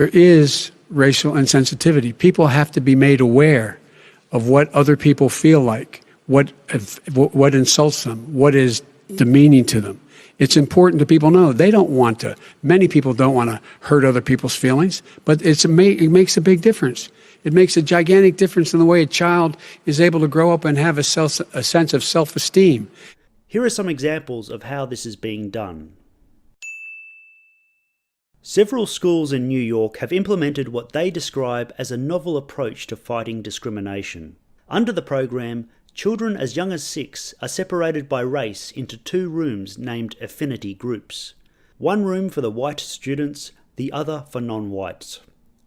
There is racial insensitivity. People have to be made aware of what other people feel like, what insults them, what is demeaning to them. It's important that people know many people don't want to hurt other people's feelings, but it makes a big difference. It makes a gigantic difference in the way a child is able to grow up and have a sense of self-esteem. Here are some examples of how this is being done. Several schools in New York have implemented what they describe as a novel approach to fighting discrimination. Under the program, children as young as 6 are separated by race into 2 rooms named affinity groups. One room for the white students, the other for non-whites.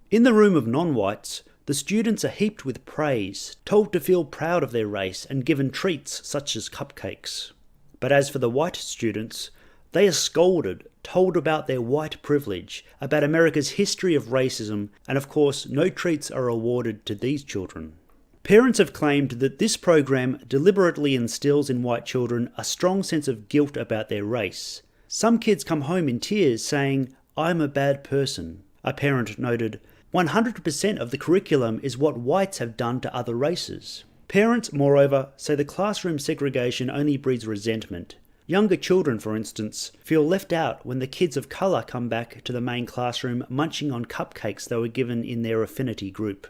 In the room of non-whites, the students are heaped with praise, told to feel proud of their race and given treats such as cupcakes. But as for the white students, they are scolded, told about their white privilege, about America's history of racism, and of course no treats are awarded to these children. Parents have claimed that this program deliberately instills in white children a strong sense of guilt about their race. Some kids come home in tears saying, "I'm a bad person." A parent noted, 100% of the curriculum is what whites have done to other races. Parents, moreover, say the classroom segregation only breeds resentment. Younger children, for instance, feel left out when the kids of colour come back to the main classroom munching on cupcakes they were given in their affinity group.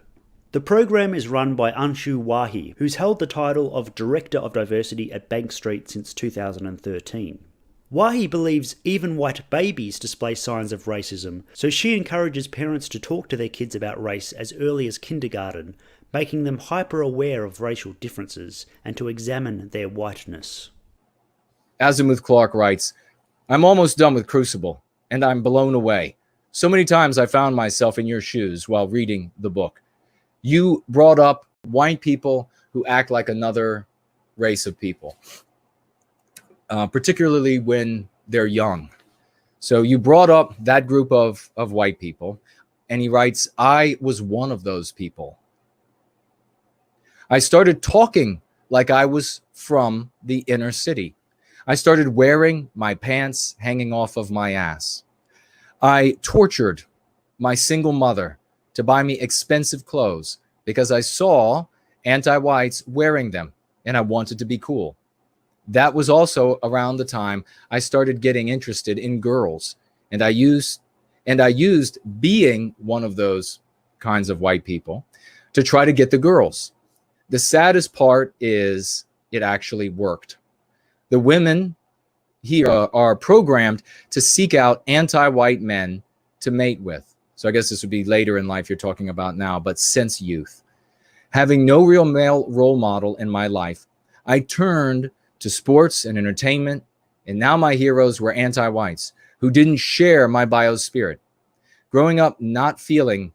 The program is run by Anshu Wahi, who's held the title of Director of Diversity at Bank Street since 2013. Wahi believes even white babies display signs of racism, so she encourages parents to talk to their kids about race as early as kindergarten, making them hyper-aware of racial differences and to examine their whiteness. Azimuth Clark writes, "I'm almost done with Crucible, and I'm blown away. So many times I found myself in your shoes while reading the book. You brought up white people who act like another race of people, particularly when they're young. So you brought up that group of white people, and he writes, I was one of those people. I started talking like I was from the inner city. I started wearing my pants hanging off of my ass. I tortured my single mother to buy me expensive clothes because I saw anti-whites wearing them and I wanted to be cool. That was also around the time I started getting interested in girls, and I used being one of those kinds of white people to try to get the girls. The saddest part is it actually worked. The women here are programmed to seek out anti-white men to mate with. So I guess this would be later in life you're talking about now, but since youth. Having no real male role model in my life, I turned to sports and entertainment, and now my heroes were anti-whites who didn't share my biospirit. Growing up not feeling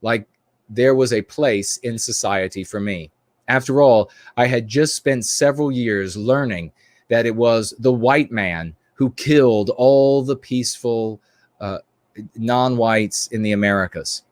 like there was a place in society for me. After all, I had just spent several years learning that it was the white man who killed all the peaceful non-whites in the Americas.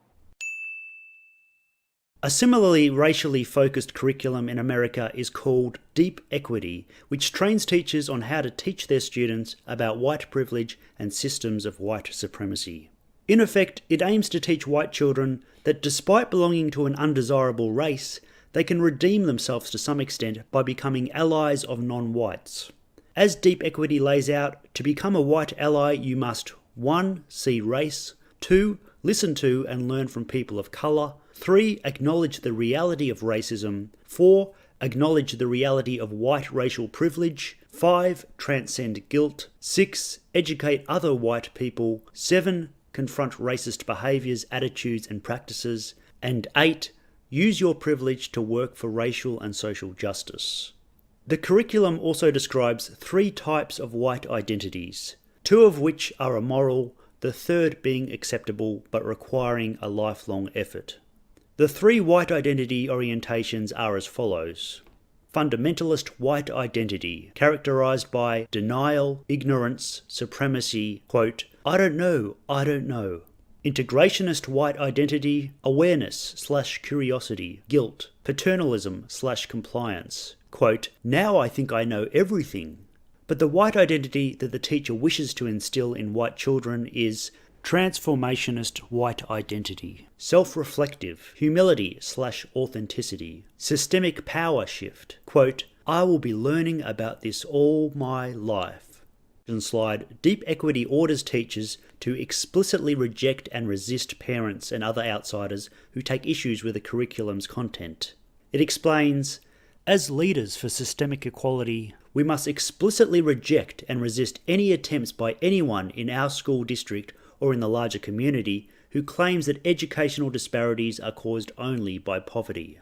A similarly racially focused curriculum in America is called Deep Equity, which trains teachers on how to teach their students about white privilege and systems of white supremacy. In effect, it aims to teach white children that despite belonging to an undesirable race, they can redeem themselves to some extent by becoming allies of non-whites. As Deep Equity lays out, to become a white ally you must 1. See race, 2. Listen to and learn from people of colour, 3. Acknowledge the reality of racism, 4. Acknowledge the reality of white racial privilege, 5. Transcend guilt, 6. Educate other white people, 7. Confront racist behaviours, attitudes and practices, and 8. Use your privilege to work for racial and social justice. The curriculum also describes 3 types of white identities, 2 of which are immoral, the third being acceptable but requiring a lifelong effort. The 3 white identity orientations are as follows. Fundamentalist white identity, characterized by denial, ignorance, supremacy, quote, I don't know. Integrationist white identity, awareness/curiosity, guilt, paternalism/compliance, quote, now I think I know everything. But the white identity that the teacher wishes to instill in white children is transformationist white identity, self-reflective, humility/authenticity, systemic power shift. Quote, I will be learning about this all my life. And slide, deep equity orders teachers to explicitly reject and resist parents and other outsiders who take issues with the curriculum's content. It explains, as leaders for systemic equality, we must explicitly reject and resist any attempts by anyone in our school district or in the larger community who claims that educational disparities are caused only by poverty.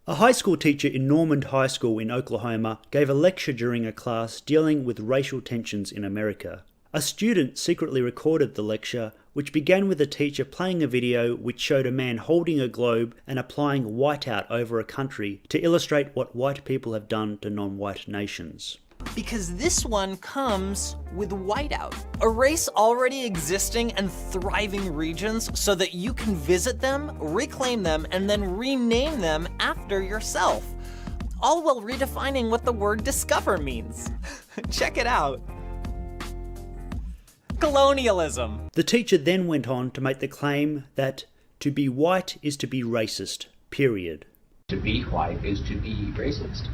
A high school teacher in Normand High School in Oklahoma gave a lecture during a class dealing with racial tensions in America. A student secretly recorded the lecture, which began with the teacher playing a video which showed a man holding a globe and applying whiteout over a country to illustrate what white people have done to non-white nations. Because this one comes with whiteout, a race already existing and thriving regions so that you can visit them, reclaim them, and then rename them after yourself, all while redefining what the word discover means. Check it out. Colonialism. The teacher then went on to make the claim that to be white is to be racist, period. To be white is to be racist,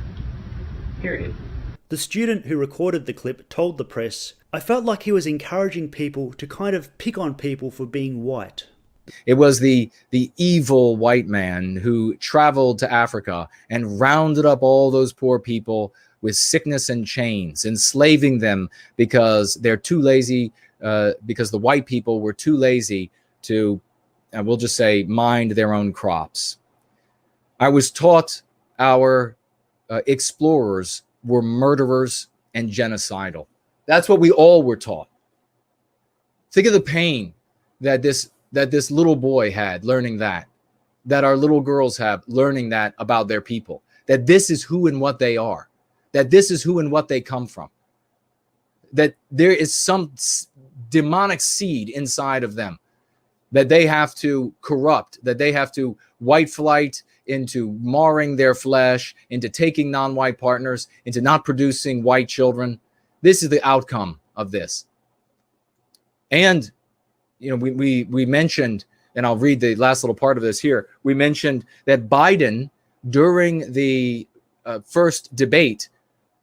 period. The student who recorded the clip told the press, I felt like he was encouraging people to kind of pick on people for being white. It was the evil white man who traveled to Africa and rounded up all those poor people with sickness and chains, enslaving them because they're too lazy, because the white people were too lazy to, we'll just say, mind their own crops. I was taught our explorers were murderers and genocidal. That's what we all were taught. Think of the pain that this little boy had learning that our little girls have learning that about their people, that this is who and what they are, that this is who and what they come from, that there is some demonic seed inside of them that they have to corrupt, that they have to white flight into marring their flesh, into taking non-white partners, into not producing white children. This is the outcome of this. And, you know, we mentioned, and I'll read the last little part of this here. We mentioned that Biden, during the first debate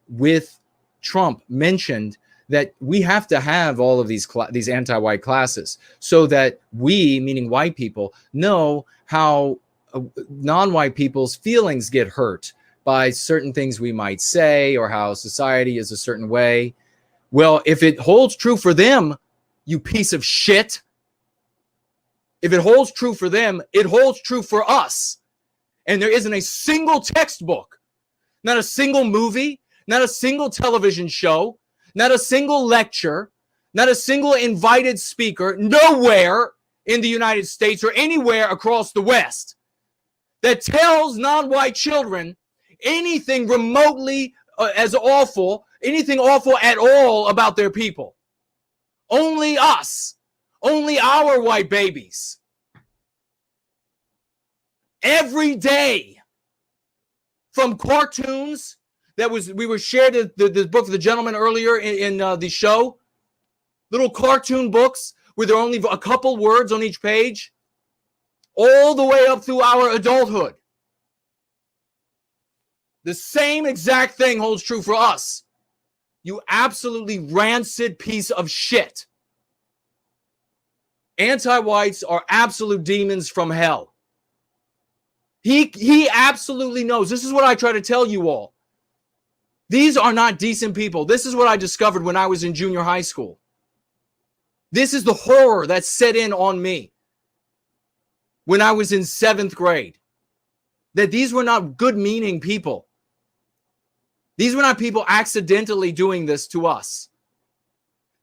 with Trump, mentioned that we have to have all of these anti-white classes so that we, meaning white people, know how non-white people's feelings get hurt by certain things we might say or how society is a certain way. Well, if it holds true for them, you piece of shit, if it holds true for them, it holds true for us. And there isn't a single textbook, not a single movie, not a single television show, not a single lecture, not a single invited speaker, nowhere in the United States or anywhere across the West that tells non-white children anything remotely as awful, anything awful at all about their people. Only us, only our white babies. Every day, from cartoons we were shared the book of the gentleman earlier in the show, little cartoon books where there are only a couple words on each page, all the way up through our adulthood. The same exact thing holds true for us. You absolutely rancid piece of shit. Anti-whites are absolute demons from hell. He absolutely knows. This is what I try to tell you all. These are not decent people. This is what I discovered when I was in junior high school. This is the horror that set in on me when I was in 7th grade. That these were not good-meaning people. These were not people accidentally doing this to us.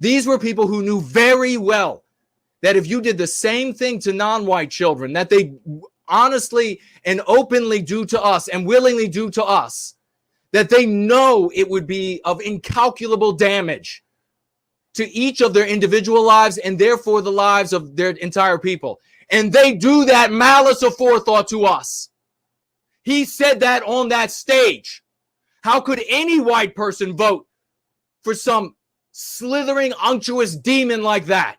These were people who knew very well that if you did the same thing to non-white children that they honestly and openly do to us and willingly do to us, that they know it would be of incalculable damage to each of their individual lives and therefore the lives of their entire people. And they do that malice aforethought to us. He said that on that stage. How could any white person vote for some slithering, unctuous demon like that.